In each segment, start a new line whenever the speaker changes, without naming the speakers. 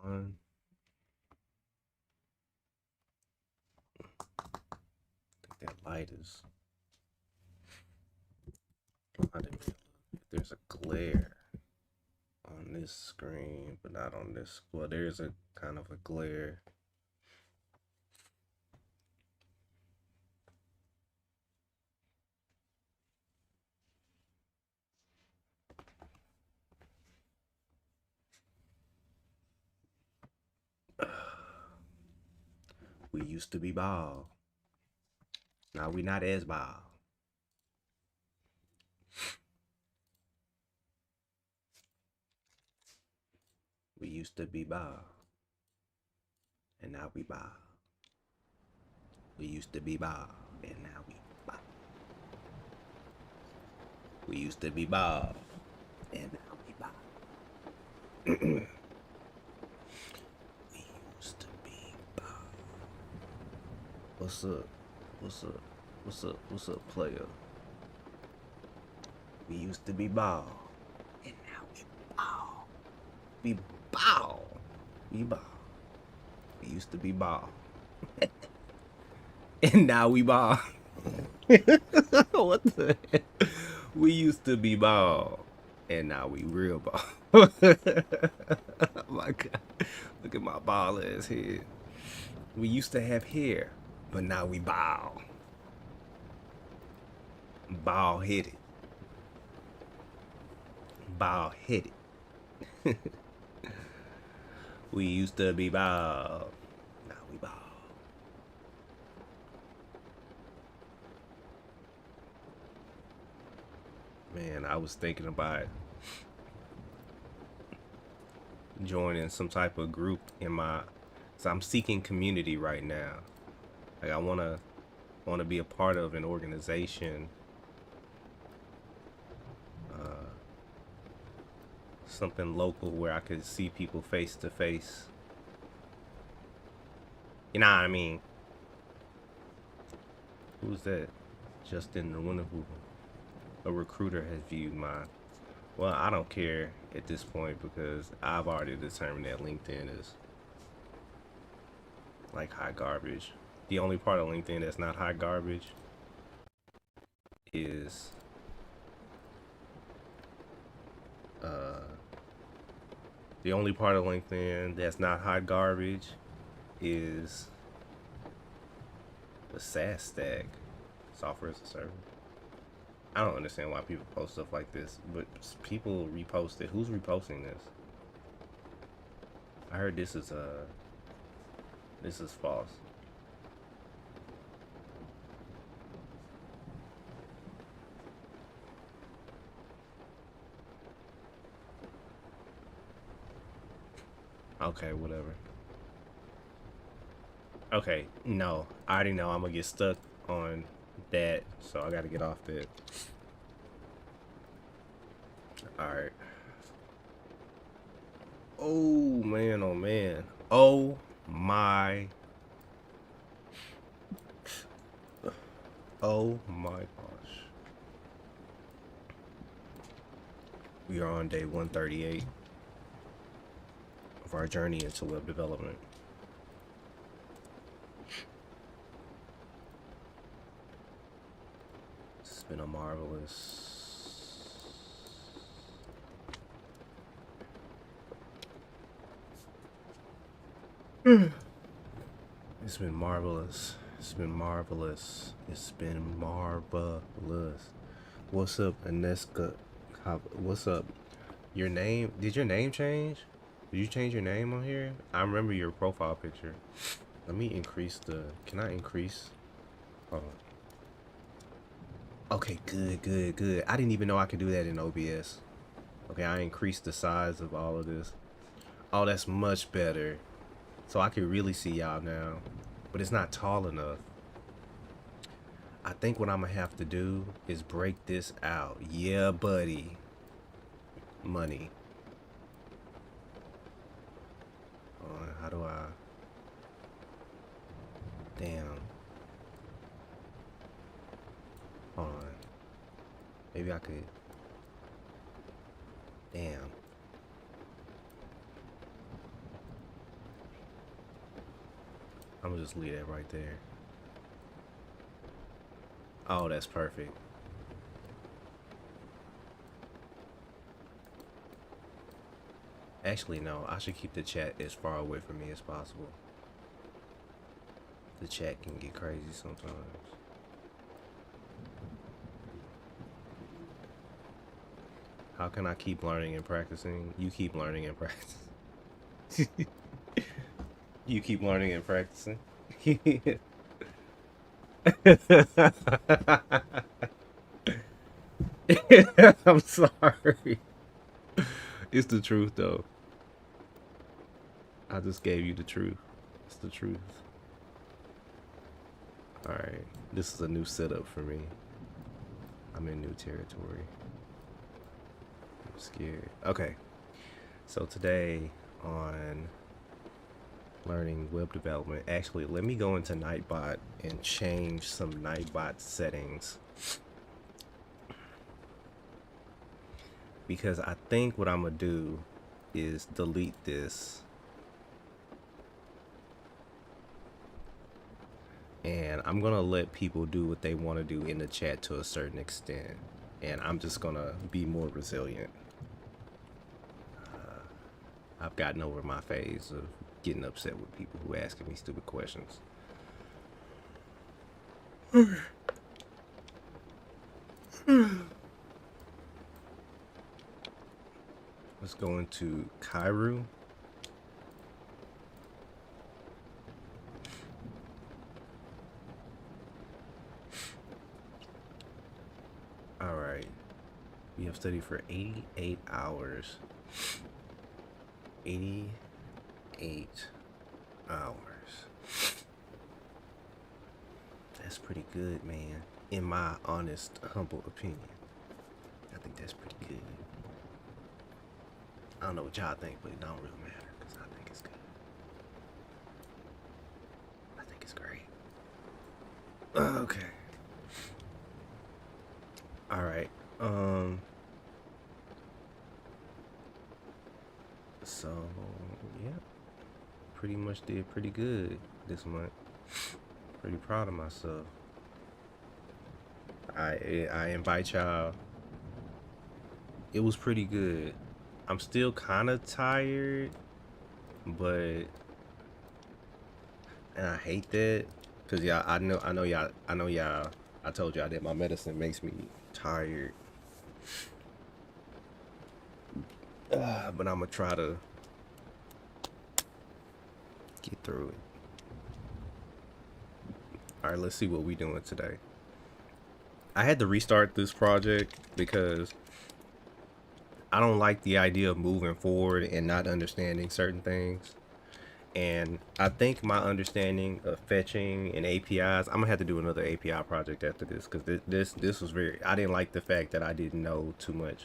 On. I think that light is blinding me. There's a glare on this screen, but not on this. Well, there's a kind of a glare. We used to be bald. Now we not as bald. We used to be bald. And now we bald. We used to be bald. And now we bald. We used to be bald. And now we bald. We used to be bald. What's up? What's up? What's up? What's up, player? We used to be bald. And now we bald. We bald. We bald. We used to be bald. And now we bald. What the heck? We used to be bald. And now we real bald. Oh my God. Look at my bald ass head. We used to have hair, but now we bald. Bald headed. Bald headed. We used to be bald. Now we bald. Man, I was thinking about joining some type of group in my. So I'm seeking community right now. Like I wanna be a part of an organization. Something local where I could see people face to face. You know what I mean? Who's that? Justin the one who a recruiter has viewed my. Well, I don't care at this point because I've already determined that LinkedIn is like hot garbage. The only part of LinkedIn that's not hot garbage is the only part of LinkedIn that's not hot garbage is the SaaS stack, software as a service. I don't understand why people post stuff like this, but people repost it. Who's reposting this? I heard this is false. Okay, whatever. Okay, no, I already know I'm gonna get stuck on that, so I gotta get off that. Alright. Oh man, oh man. Oh my. Oh my gosh. We are on day 138 of our journey into web development. It's been a marvelous. It's been marvelous. It's been marvelous. It's been marvelous. What's up, Aneska? What's up? Your name? Did your name change? Did you change your name on here? I remember your profile picture. Let me increase the. Can I increase? Hold on. Okay, good, good, good. I didn't even know I could do that in OBS. Okay, I increased the size of all of this. Oh, that's much better. So I can really see y'all now. But it's not tall enough. I think what I'm gonna have to do is break this out. Yeah, buddy. Money. How do I? Damn. Hold on. Maybe I could. Damn. I'm gonna just leave that right there. Oh, that's perfect. Actually, no. I should keep the chat as far away from me as possible. The chat can get crazy sometimes. How can I keep learning and practicing? You keep learning and practicing. You keep learning and practicing. I'm sorry. It's the truth, though. I just gave you the truth. It's the truth. Alright. This is a new setup for me. I'm in new territory. I'm scared. Okay. So today on learning web development, actually, let me go into Nightbot and change some Nightbot settings. Because I think what I'm going to do is delete this. And I'm going to let people do what they want to do in the chat to a certain extent. And I'm just going to be more resilient. I've gotten over my phase of getting upset with people who asking me stupid questions. Let's go into Cairo. All right. We have studied for 88 hours. 88 hours. That's pretty good, man. In my honest, humble opinion. I think that's pretty good. I don't know what y'all think, but it don't really matter, because I think it's good. I think it's great. Okay. Alright. So, yeah. Pretty much did pretty good this month. Pretty proud of myself. I invite y'all. It was pretty good. I'm still kind of tired, but and I hate that because y'all. I know y'all. I told y'all that my medicine makes me tired, but I'm gonna try to get through it. All right, let's see what we doing today. I had to restart this project because I don't like the idea of moving forward and not understanding certain things. And I think my understanding of fetching and APIs, I'm gonna have to do another API project after this because this was very. I didn't like the fact that I didn't know too much,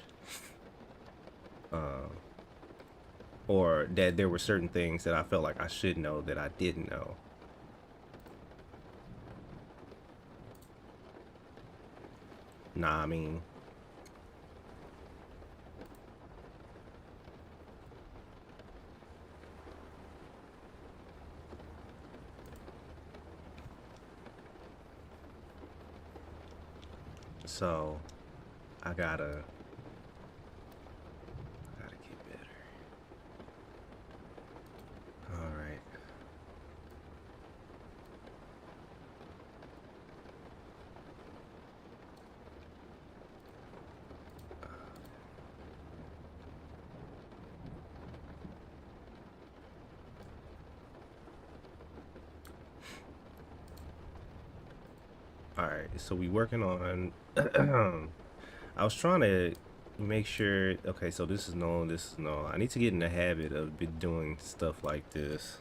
or that there were certain things that I felt like I should know that I didn't know. Nah, I mean. So, I gotta get better. All right. All right. So we working on. I was trying to make sure. Okay, so this is known. This is known. I need to get in the habit of doing stuff like this.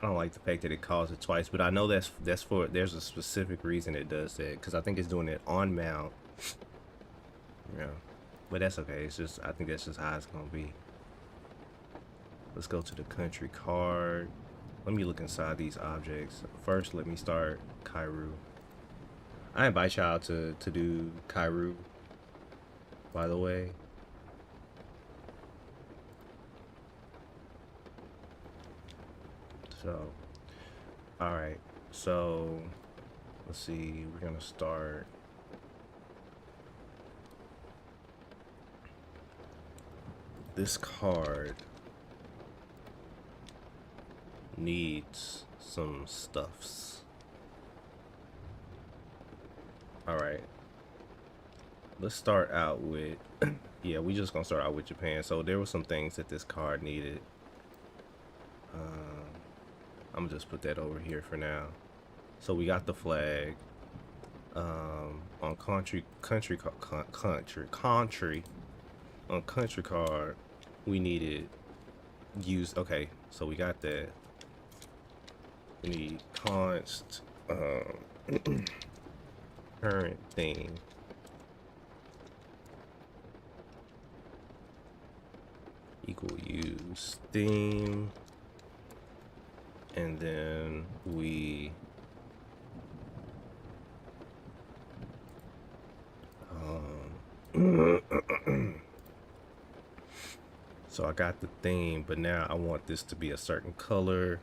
I don't like the fact that it calls it twice, but I know that's for there's a specific reason it does that, because I think it's doing it on mount. Yeah, but that's okay. It's just, I think that's just how it's gonna be. Let's go to the country card. Let me look inside these objects. First, let me start Cairo. I invite y'all to do Cairo, by the way. So, all right. So, let's see. We're gonna start. This card needs some stuffs. All right. Let's start out with, yeah, we just gonna start out with Japan. So there were some things that this card needed. I'm gonna just put that over here for now. So we got the flag. On country on country card, we needed use. Okay, so we got that. We need const current theme equal use theme, and then we so I got the theme, but now I want this to be a certain color.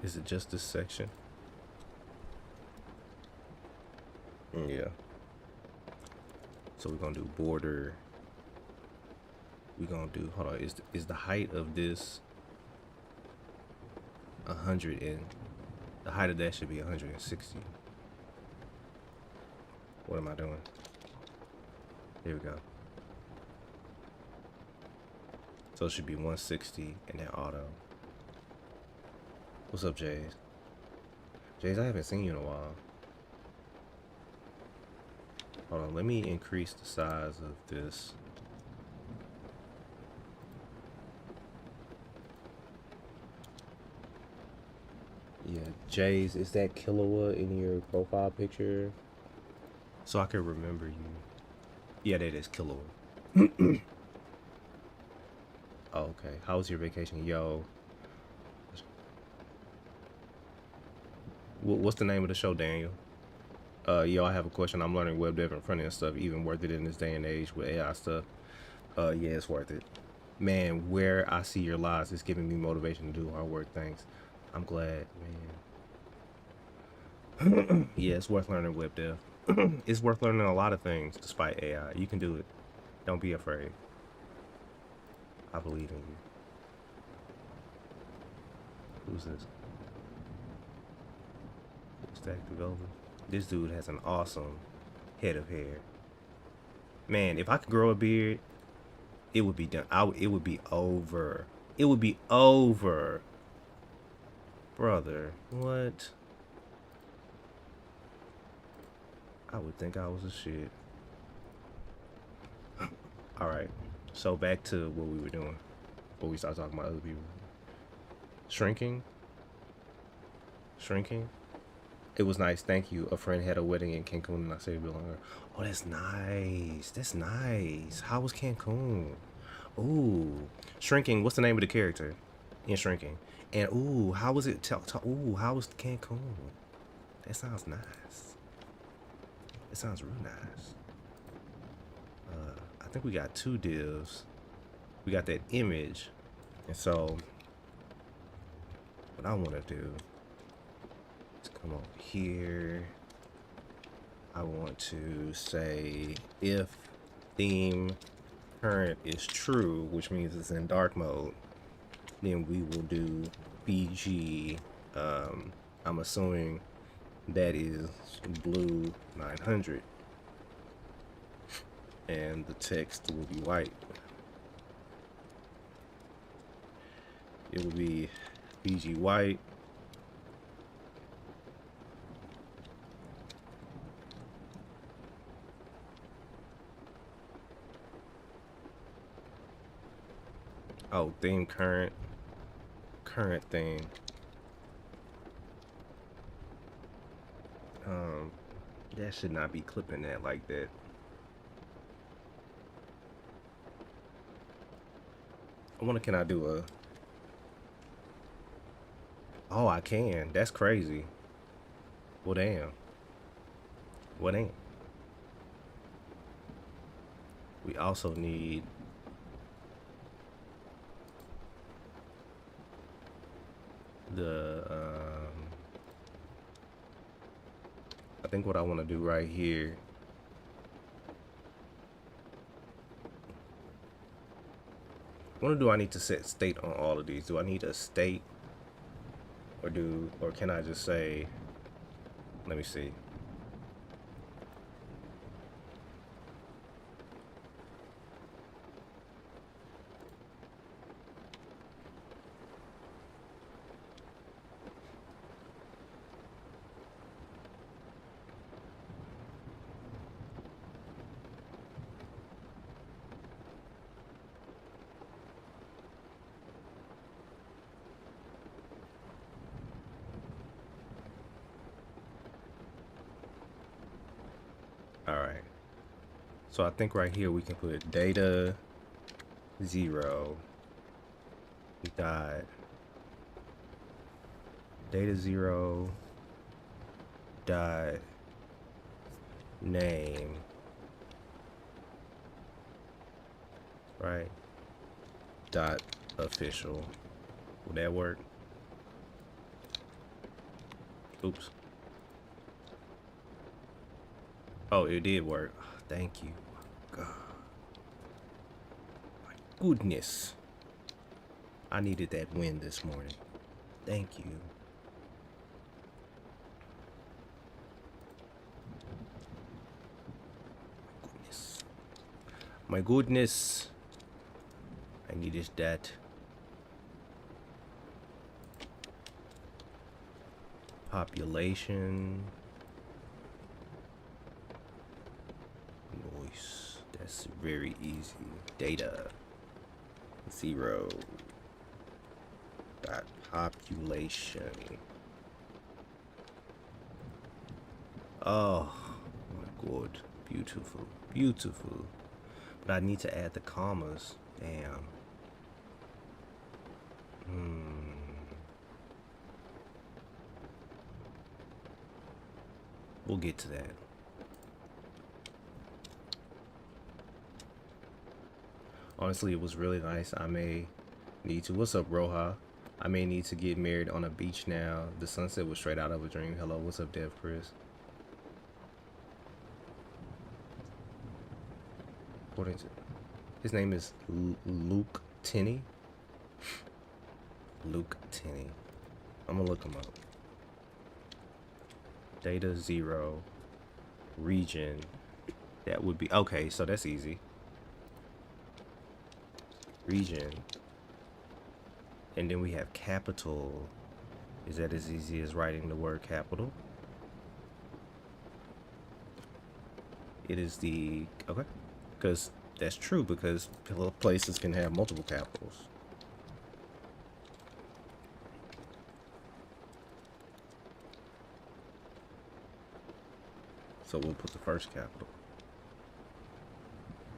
Is it just this section? Yeah. So we're gonna do border. We're gonna do, hold on, is the height of this 100, and the height of that should be 160. What am I doing? There we go. So it should be 160 and then auto. What's up, Jays? Jays, I haven't seen you in a while. Hold on, let me increase the size of this. Yeah, Jays, is that kilowatt in your profile picture? So I can remember you. Yeah, that is kilowatt. Oh, okay. How was your vacation? Yo. What's the name of the show, Daniel? Yo, I have a question. I'm learning web dev and front-end stuff. Even worth it in this day and age with AI stuff. Yeah, it's worth it. Man, where I see your lives is giving me motivation to do hard work. Thanks. I'm glad, man. Yeah, it's worth learning web dev. It's worth learning a lot of things despite AI. You can do it. Don't be afraid. I believe in you. Who's this? Stack developer. This dude has an awesome head of hair. Man, if I could grow a beard, it would be done. It would be over. It would be over. Brother, what? I would think I was a shit. Alright, so back to what we were doing before we start talking about other people. Shrinking. It was nice, thank you. A friend had a wedding in Cancun and I saved it longer. Oh, that's nice. That's nice. How was Cancun? Ooh. Shrinking, what's the name of the character in Shrinking? And ooh, how was it? Ooh, how was Cancun? That sounds nice. It sounds real nice. I think we got 2 divs. We got that image. And so, what I want to do is come over here. I want to say if theme current is true, which means it's in dark mode, then we will do BG. I'm assuming that is blue 900. And the text will be white. It will be BG white. Oh, theme current theme. That should not be clipping that like that. I wonder, can I do a... Oh, I can. That's crazy. Well, damn. Well, damn. We also need... the, I think what I want to do right here... What do I need to set state on all of these? Do I need a state? Or can I just say... Let me see. All right. So I think right here we can put data 0 dot data 0 dot name, right, dot official. Will that work? Oops. Oh, it did work. Thank you. God. My goodness. I needed that win this morning. Thank you. My goodness. I needed that. Population. Noise. That's very easy. Data 0 dot population. Oh my god. Beautiful. Beautiful. But I need to add the commas. Damn. We'll get to that. Honestly, it was really nice. I may need to... What's up, Roja? I may need to get married on a beach now. The sunset was straight out of a dream. Hello, what's up, Dev Chris? What is it? His name is Luke Tenney. Luke Tenney. I'm gonna look him up. Data 0 region. That would be okay. So that's easy. Region, and then we have capital. Is that as easy as writing the word capital? It is the... Okay, because that's true, because places can have multiple capitals. So we'll put the first capital,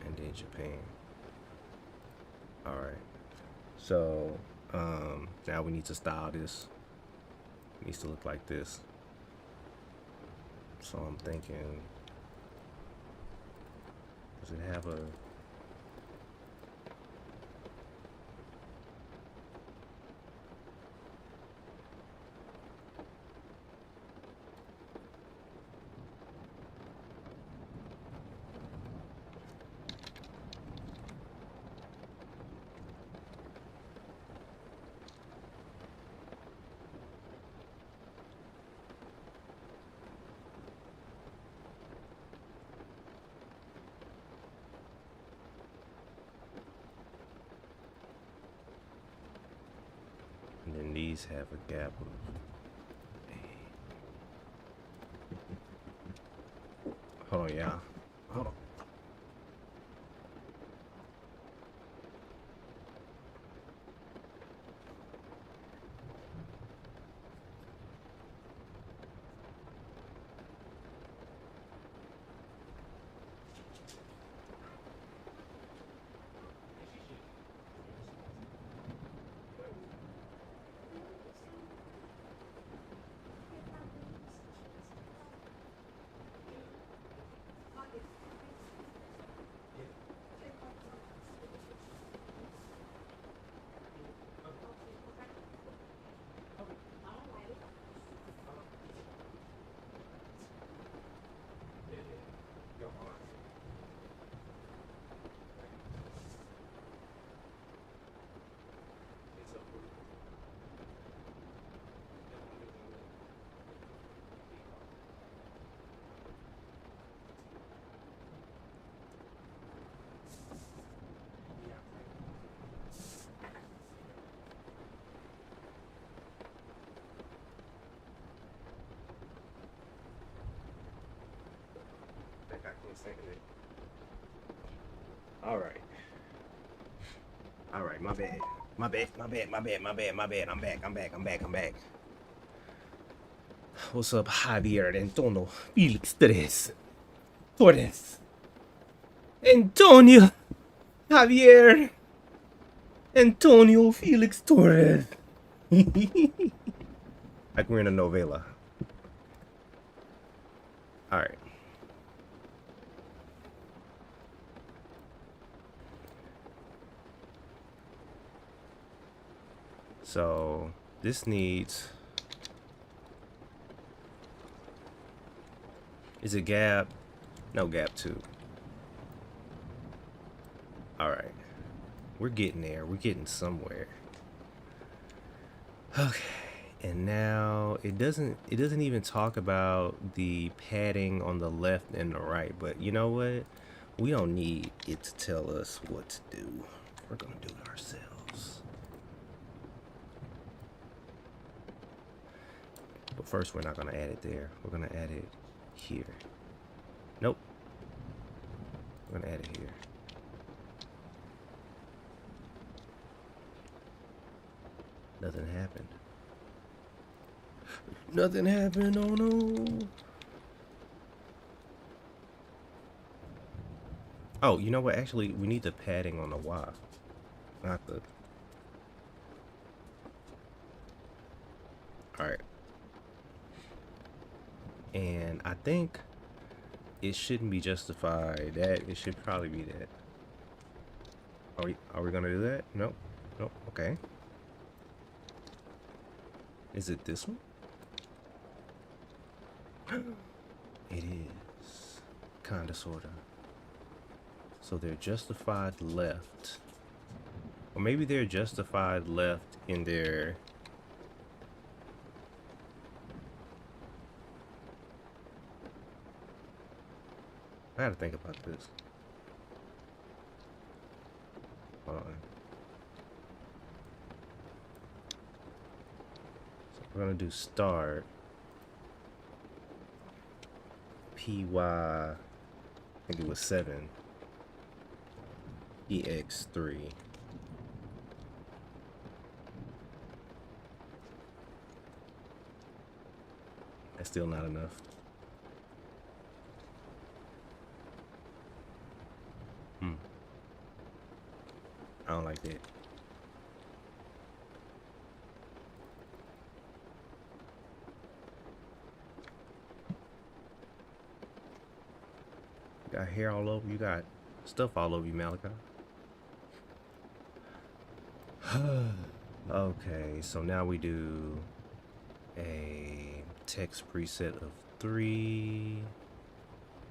and then Japan. All right, so now we need to style this. It needs to look like this. So I'm thinking, does it have a... And then these have a gap of... Hold on, yeah. Hold on. saying it. All right. All right, my bad. My bad. I'm back. What's up, Javier, Antonio, Felix Torres, Antonio, Javier, Antonio, Felix Torres. Like we're in a novela. All right. So this needs, is it gap? No, gap 2. All right. We're getting there. We're getting somewhere. Okay. And now it doesn't even talk about the padding on the left and the right, but you know what? We don't need it to tell us what to do. We're gonna do it ourselves. But first, we're not gonna add it there. We're gonna add it here. Nope. We're gonna add it here. Nothing happened. Nothing happened. Oh no. Oh, you know what? Actually, we need the padding on the Y, not the. All right. And I think it shouldn't be justified that. It should probably be that. Are we gonna do that? Nope. Nope. Okay. Is it this one? It is. Kinda, sorta. So they're justified left. Or maybe they're justified left in their... I gotta think about this. Hold on. So we're gonna do start. PY, I think it was 7. EX3. That's still not enough. I don't like that. You got hair all over you, got stuff all over you, Malachi. Okay, so now we do a text preset of 3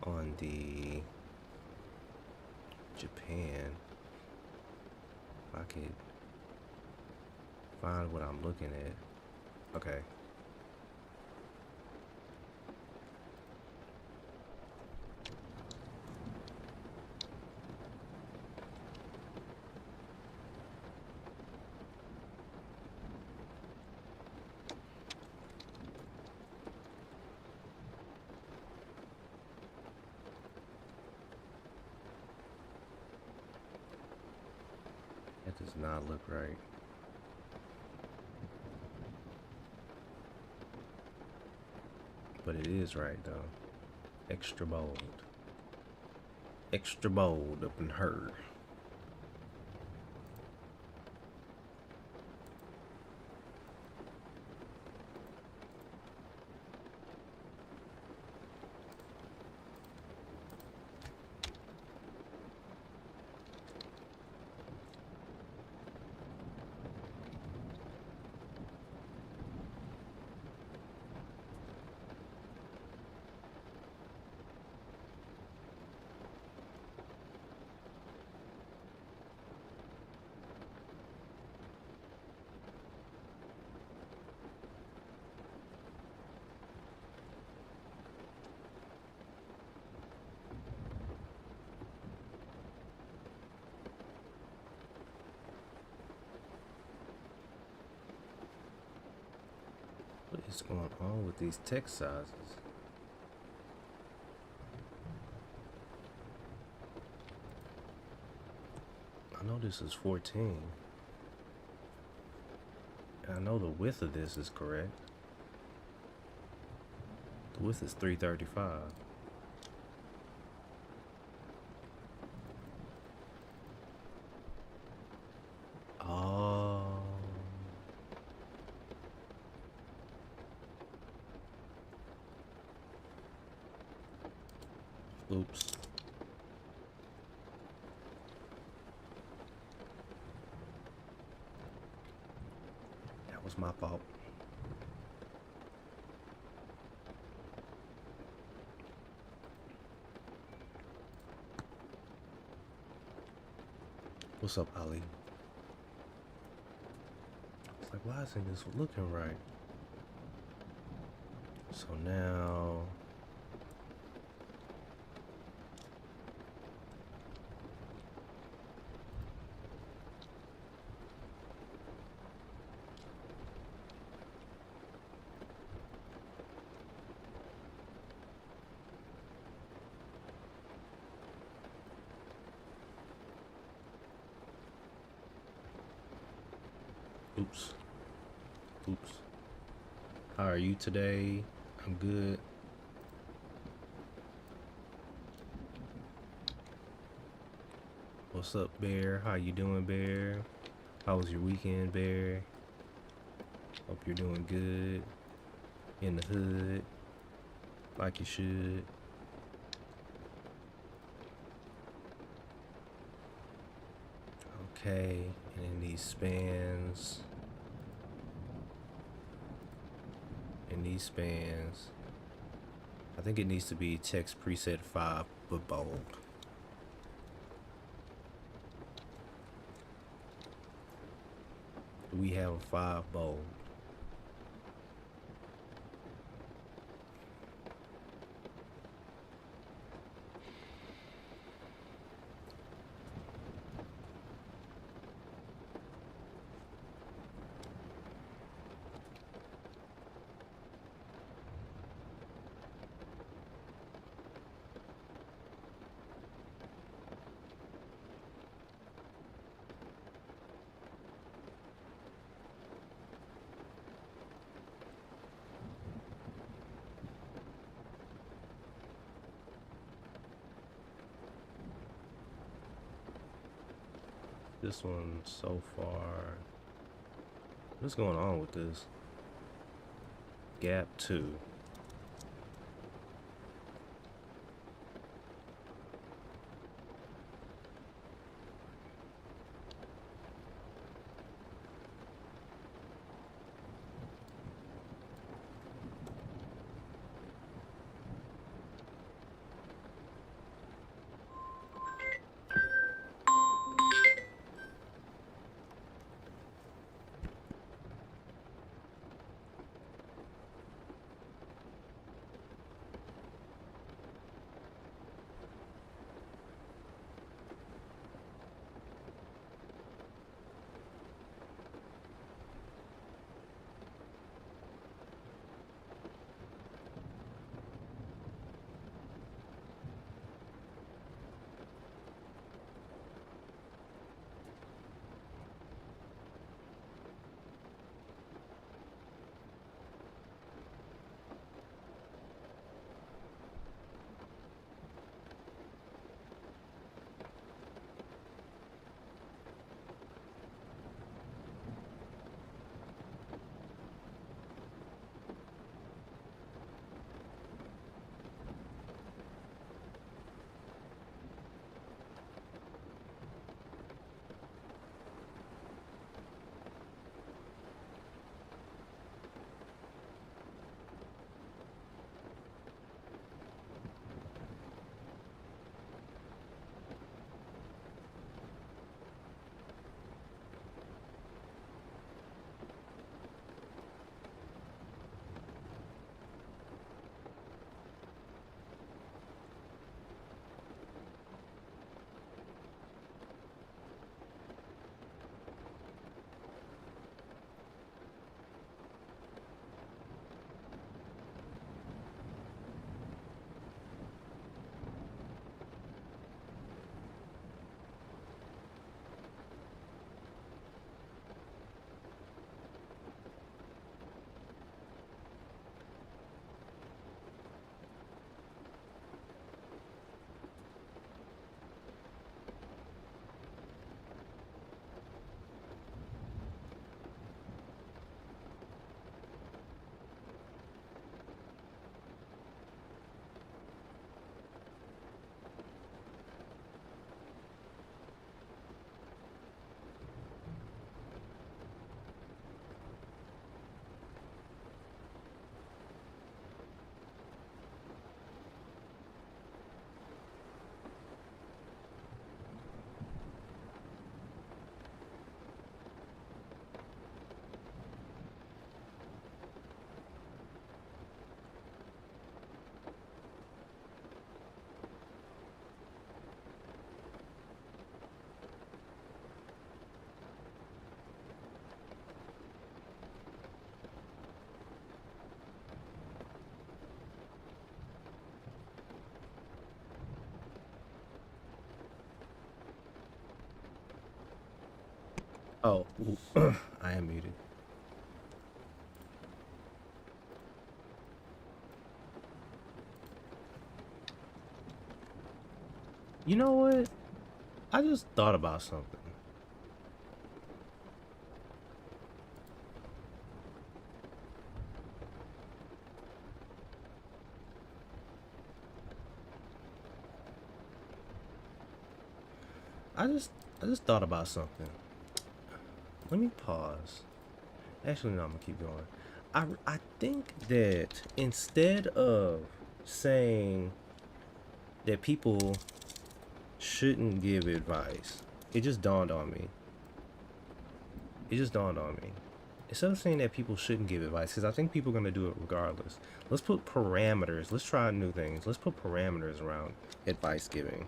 on the Japan. If I could find what I'm looking at. Okay. That does not look right. But it is right though. Extra bold. Extra bold up in her. What is going on with these text sizes? this is 14. I know the width of this is correct. The width is 335. Oh. Oops. That was my fault. What's up, Ali? It's like, why isn't this looking right? So now... Oops. Oops. How are you today? I'm good. What's up, Bear? How you doing, Bear? How was your weekend, Bear? Hope you're doing good. In the hood. Like you should. Okay, and in these spans. I think it needs to be text preset 5, but bold. We have a 5 bold. This one so far. What's going on with this? Gap 2. Oh, I am muted. You know what? I just thought about something. I just I just thought about something. Let me pause. Actually, no, I'm gonna keep going. I think that instead of saying that people shouldn't give advice, it just dawned on me. It just dawned on me. Instead of saying that people shouldn't give advice, because I think people are gonna do it regardless. Let's put parameters. Let's try new things. Let's put parameters around advice giving.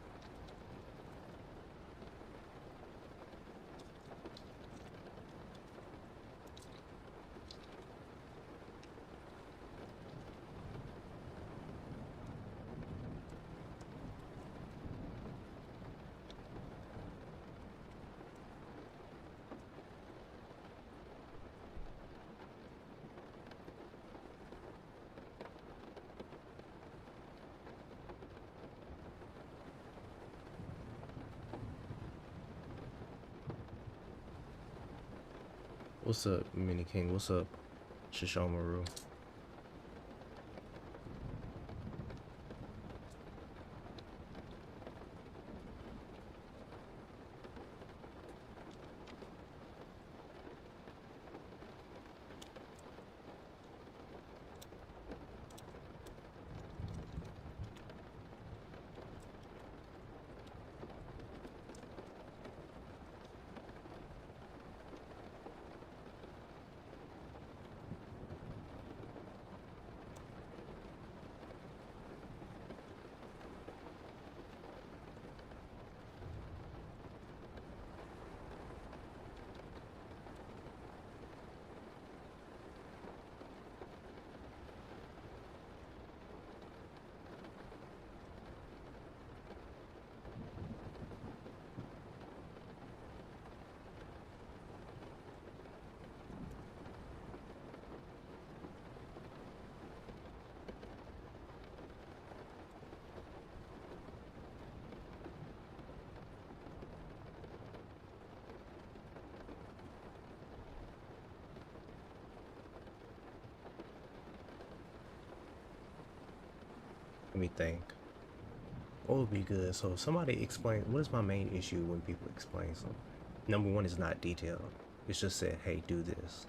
What's up, Mini King? What's up, Shishomaru? Let me think. What would be good? So somebody explain, what is my main issue when people explain something? Number one is not detailed. It's just said, hey, do this.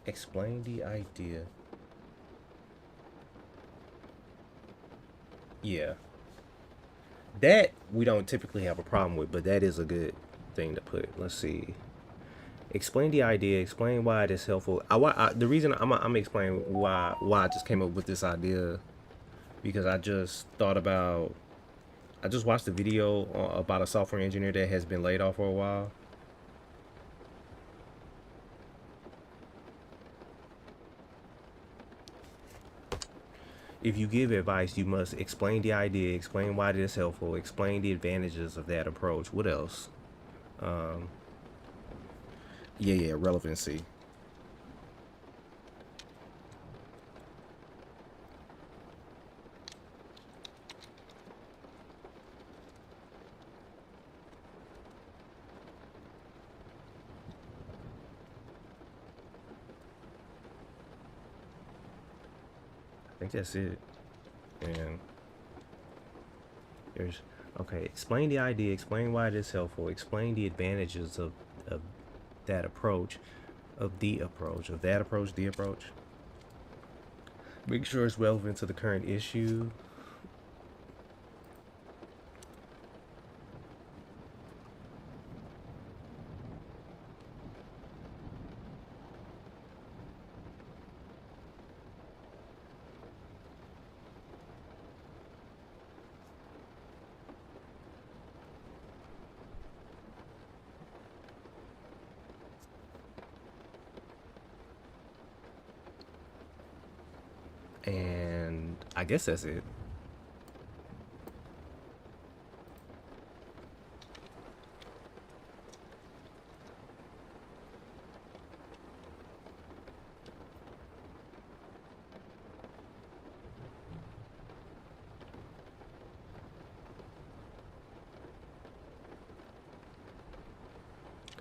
Explain the idea. Yeah. That we don't typically have a problem with, but that is a good thing to put. Let's see. Explain the idea. Explain why it is helpful. The reason I'm explaining why I just came up with this idea, because I just thought about. I just watched a video about a software engineer that has been laid off for a while. If you give advice, you must explain the idea, explain why it is helpful, explain the advantages of that approach. What else? Um, yeah, relevancy. I think that's it. And there's, okay, explain the idea, explain why it is helpful, explain the advantages of that approach, of the approach, of that approach, the approach. Make sure it's relevant to the current issue. And I guess that's it.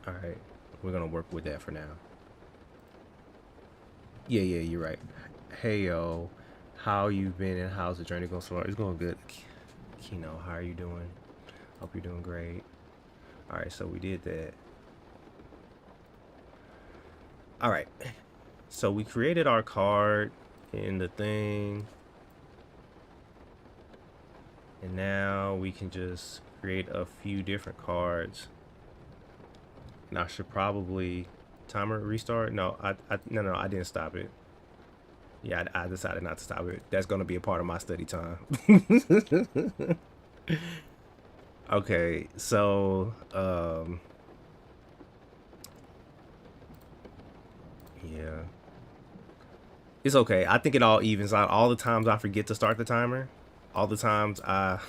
All right, we're gonna work with that for now. Yeah, you're right. Hey yo, how you been and how's the journey going so far? It's going good. Kino, how are you doing? Hope you're doing great. All right, so we did that. All right, so we created our card in the thing, and now we can just create a few different cards. And I should probably timer restart. No, no, I didn't stop it. Yeah, I decided not to stop it. That's gonna be a part of my study time. Okay, so yeah, it's okay. I think it all evens out. All the times I forget to start the timer, all the times I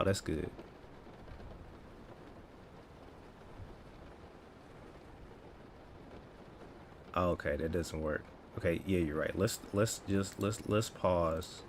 oh, that's good. Oh, okay, that doesn't work. Okay, yeah, you're right. Let's pause.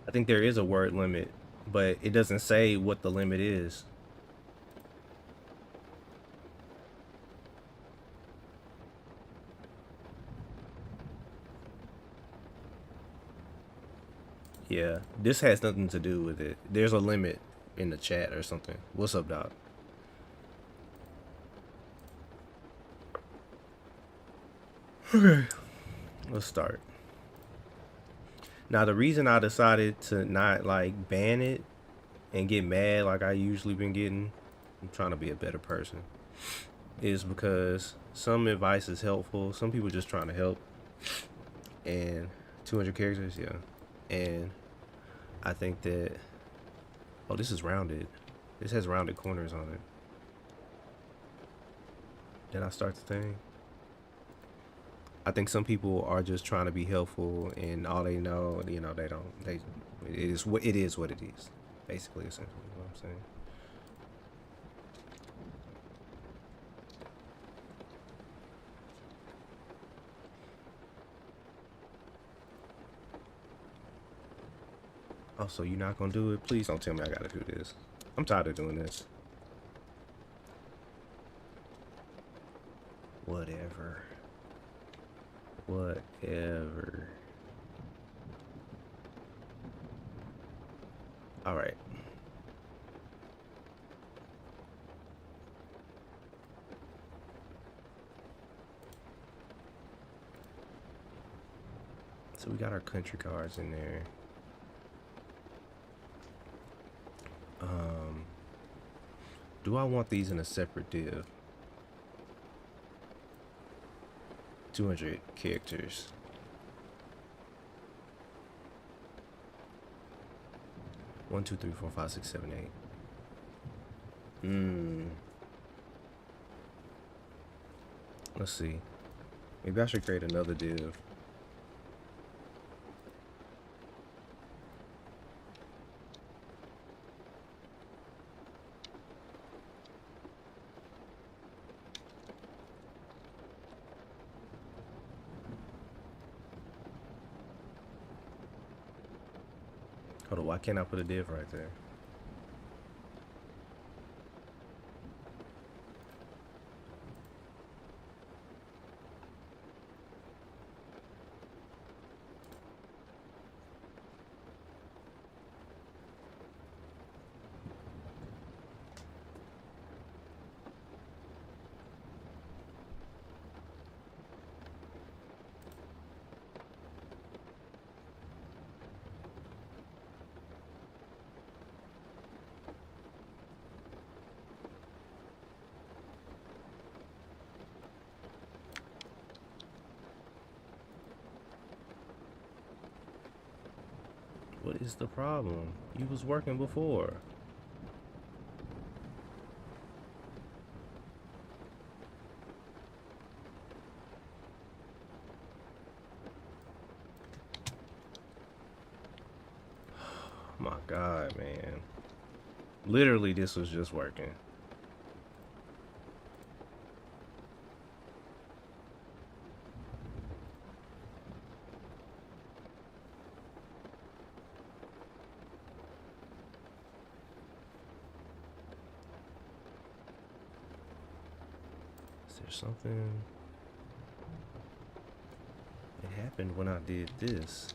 I think there is a word limit, but it doesn't say what the limit is. Yeah, this has nothing to do with it. There's a limit in the chat or something. What's up, Doc? Okay, let's start. Now, the reason I decided to not like ban it and get mad like I usually been getting, I'm trying to be a better person, is because some advice is helpful. Some people just trying to help. And 200 characters, yeah. And I think that, oh, this is rounded. This has rounded corners on it. Did I start the thing? I think some people are just trying to be helpful, and all they know, they don't. It is what it is. What it is, basically, essentially. You know what I'm saying? Oh, so you're not gonna do it? Please don't tell me I gotta do this. I'm tired of doing this. Whatever. Whatever. All right. So we got our country cards in there. Do I want these in a separate div? 200 characters. 1, 2, 3, 4, 5, 6, 7, 8. Let's see. Maybe I should create another div. Hold on, why can't I put a div right there? is the problem? You was working before. My God, man. Literally, this was just working. Is there something? It happened when I did this.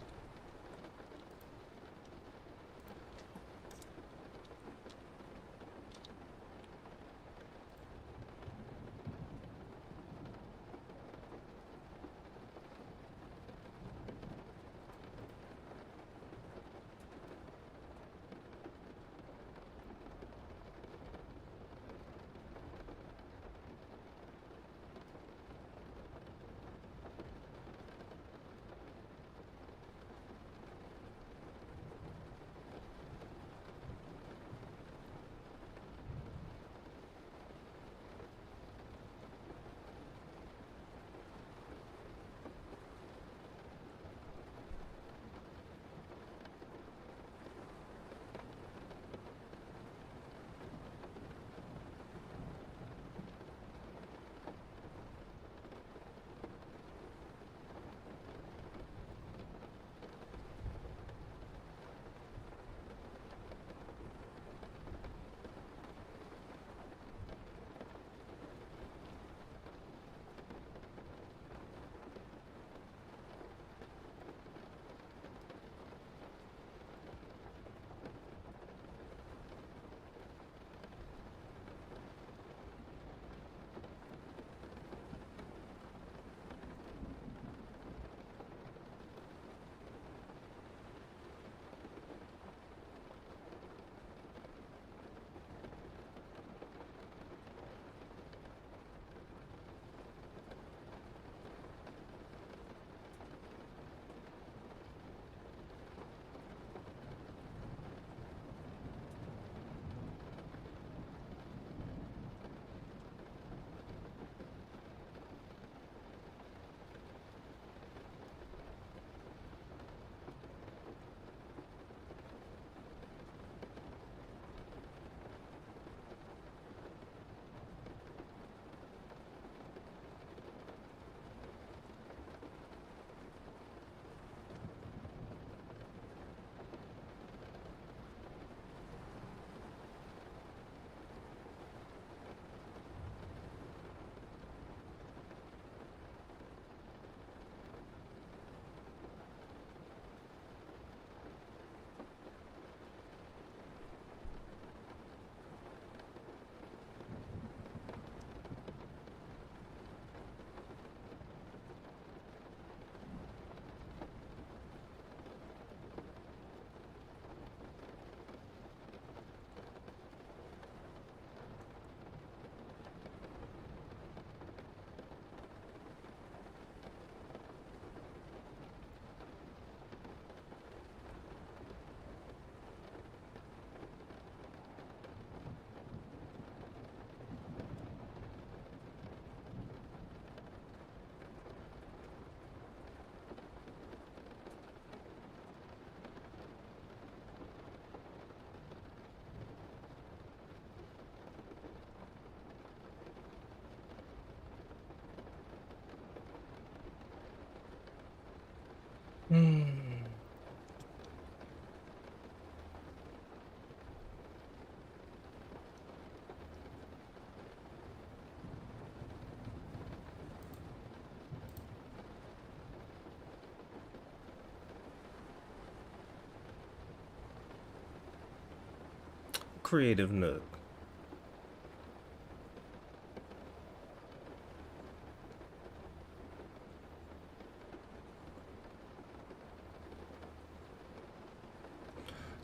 Creative Nook.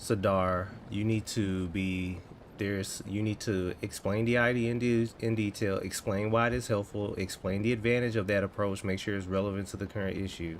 Sadar, you need to be you need to explain the ID in detail, explain why it is helpful, explain the advantage of that approach, make sure it's relevant to the current issue.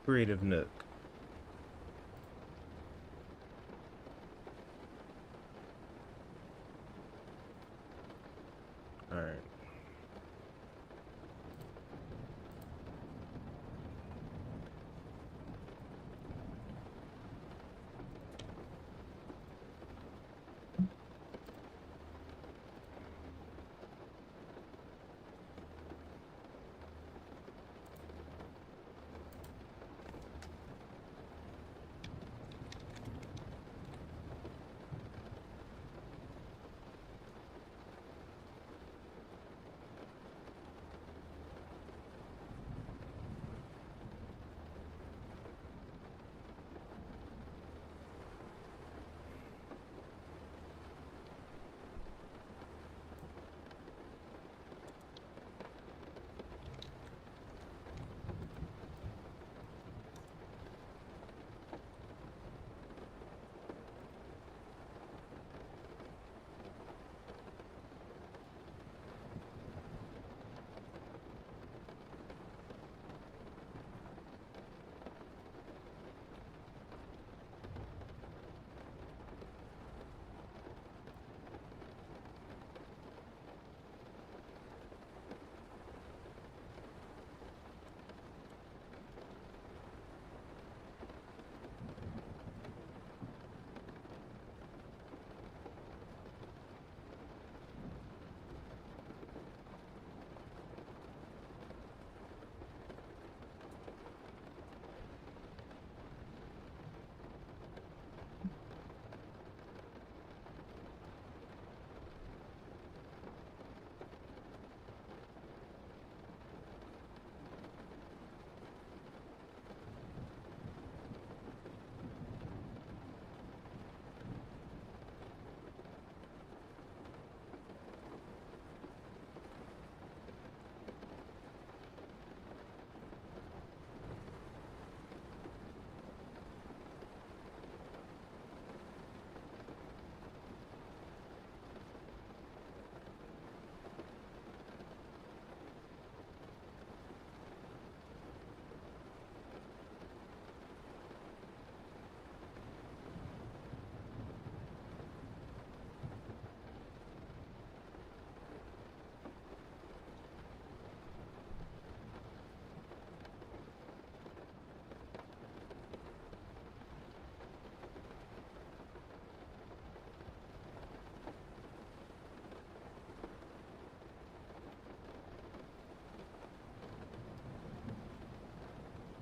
Creative Nook. All right.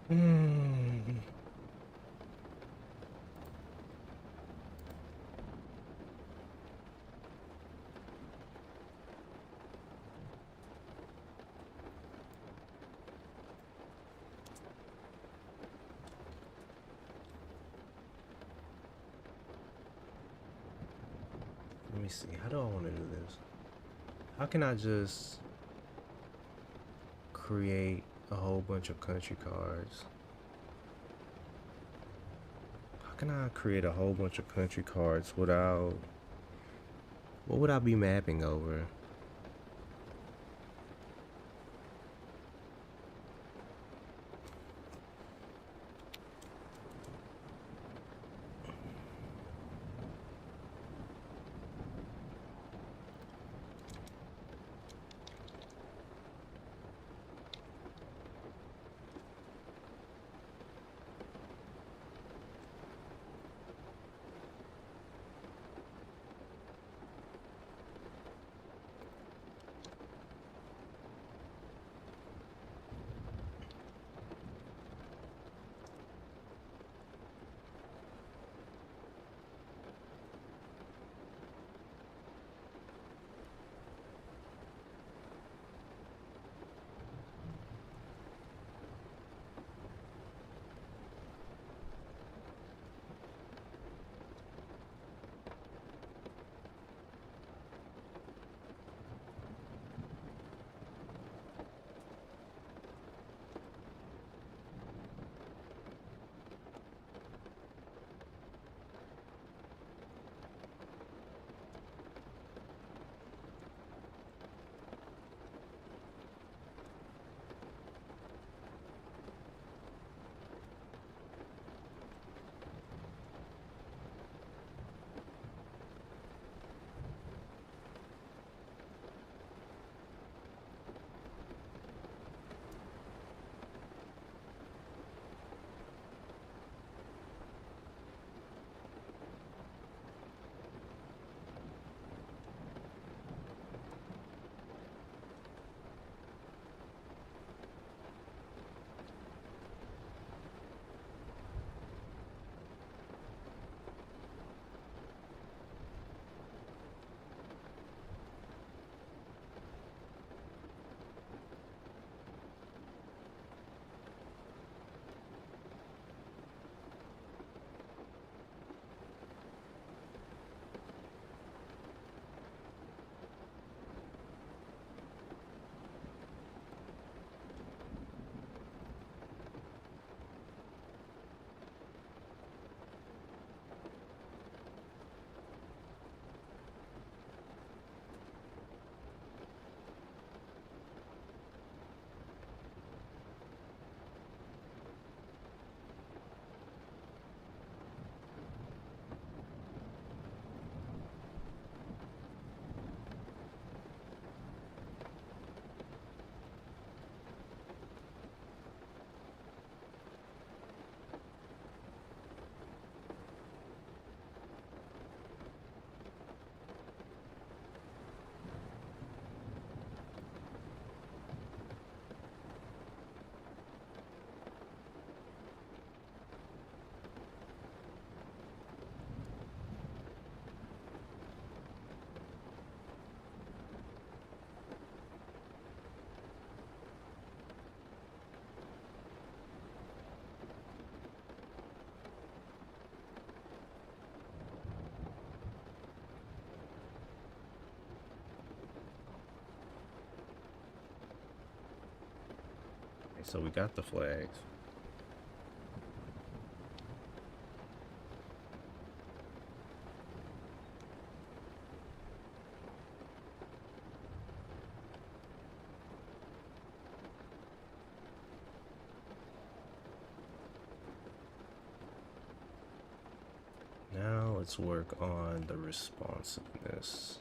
Hmm. Let me see. How do I want to do this? How can I just create a whole bunch of country cards? How can I create a whole bunch of country cards without... What would I be mapping over? So we got the flags. Now let's work on the responsiveness.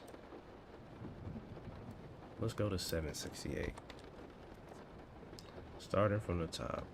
Let's go to 768. Starting from the top.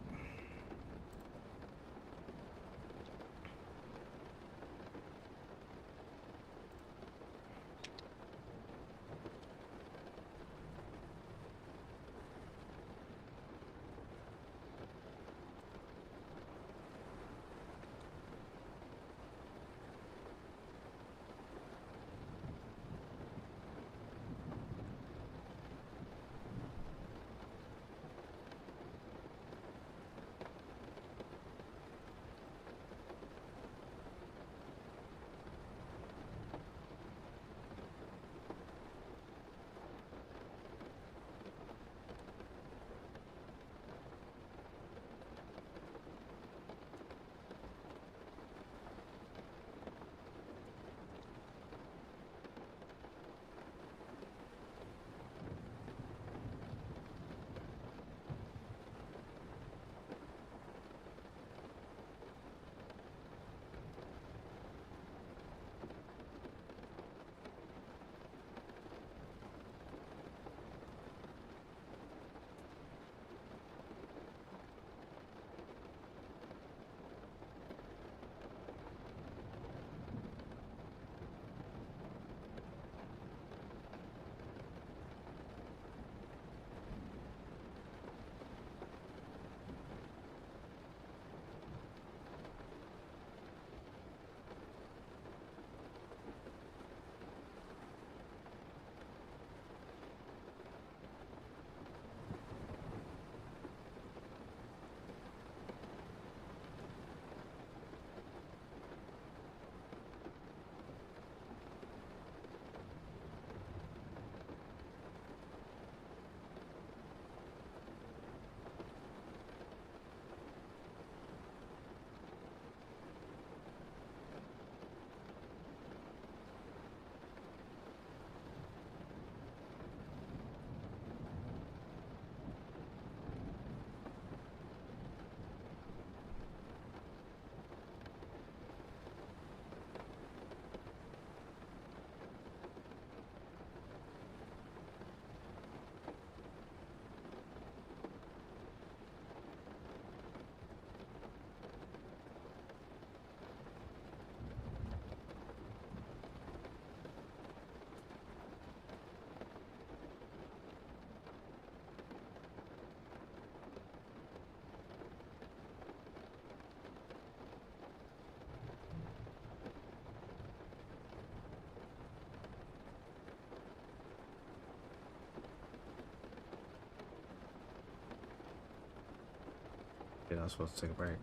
Yeah, I was supposed to take a break.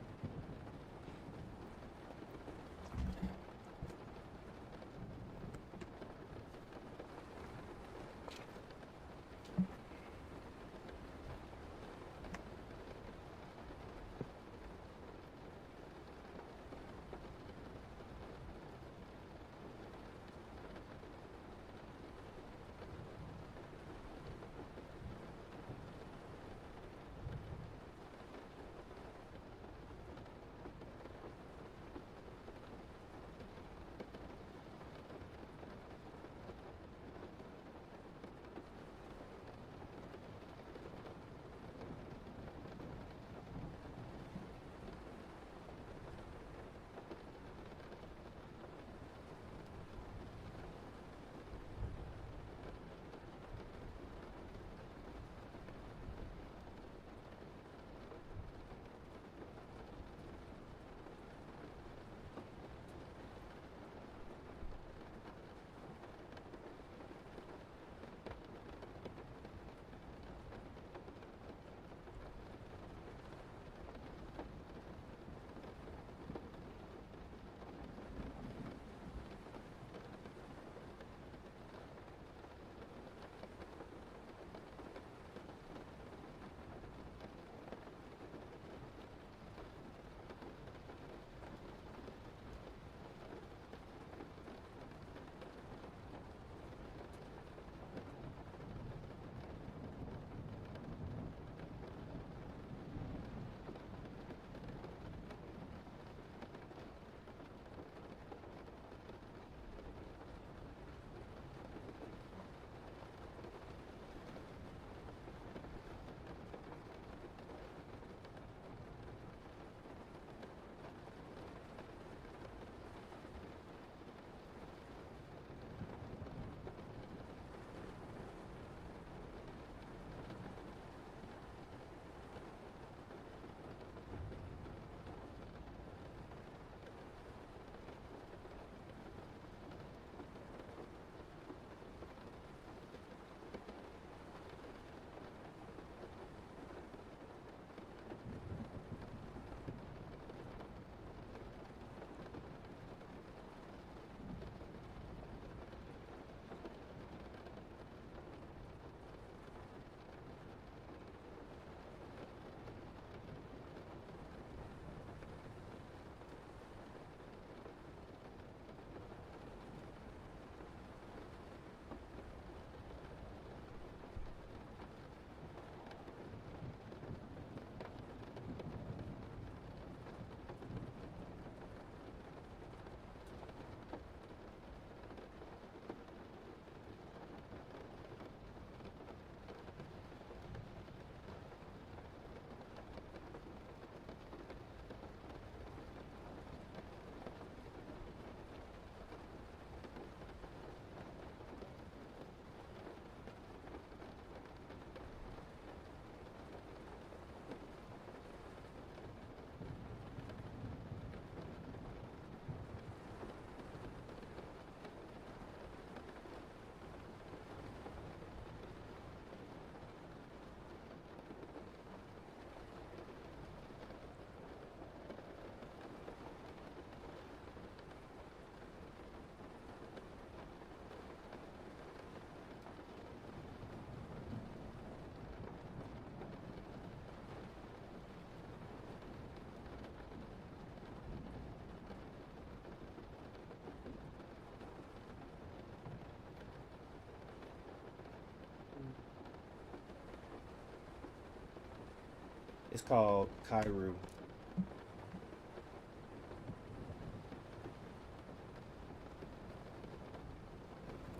It's called Kairu.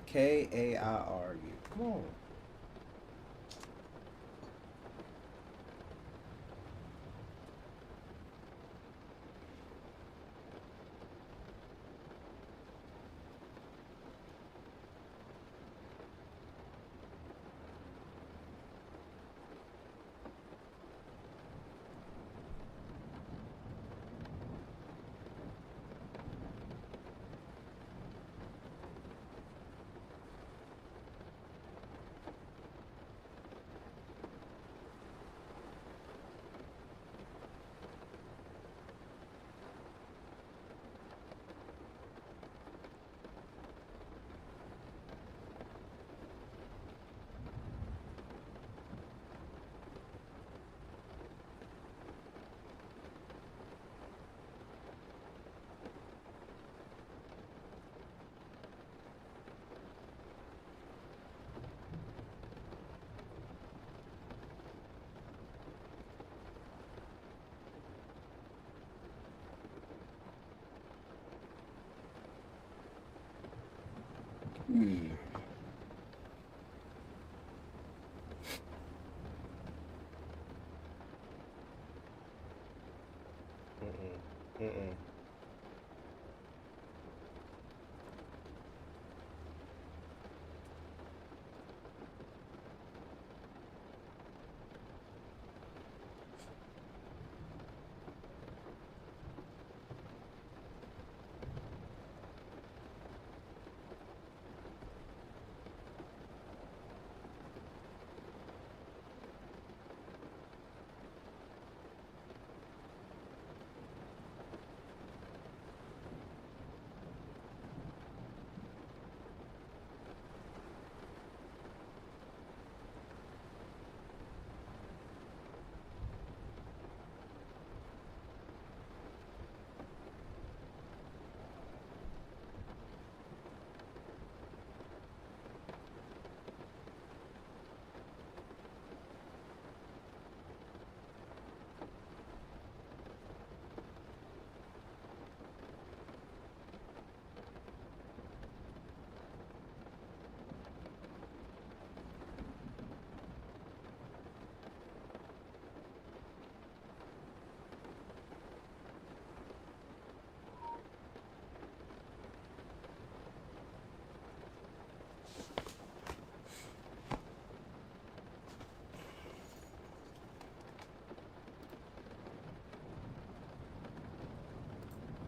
Kairu. Come on. Mm. Mm-mm. Mm-mm.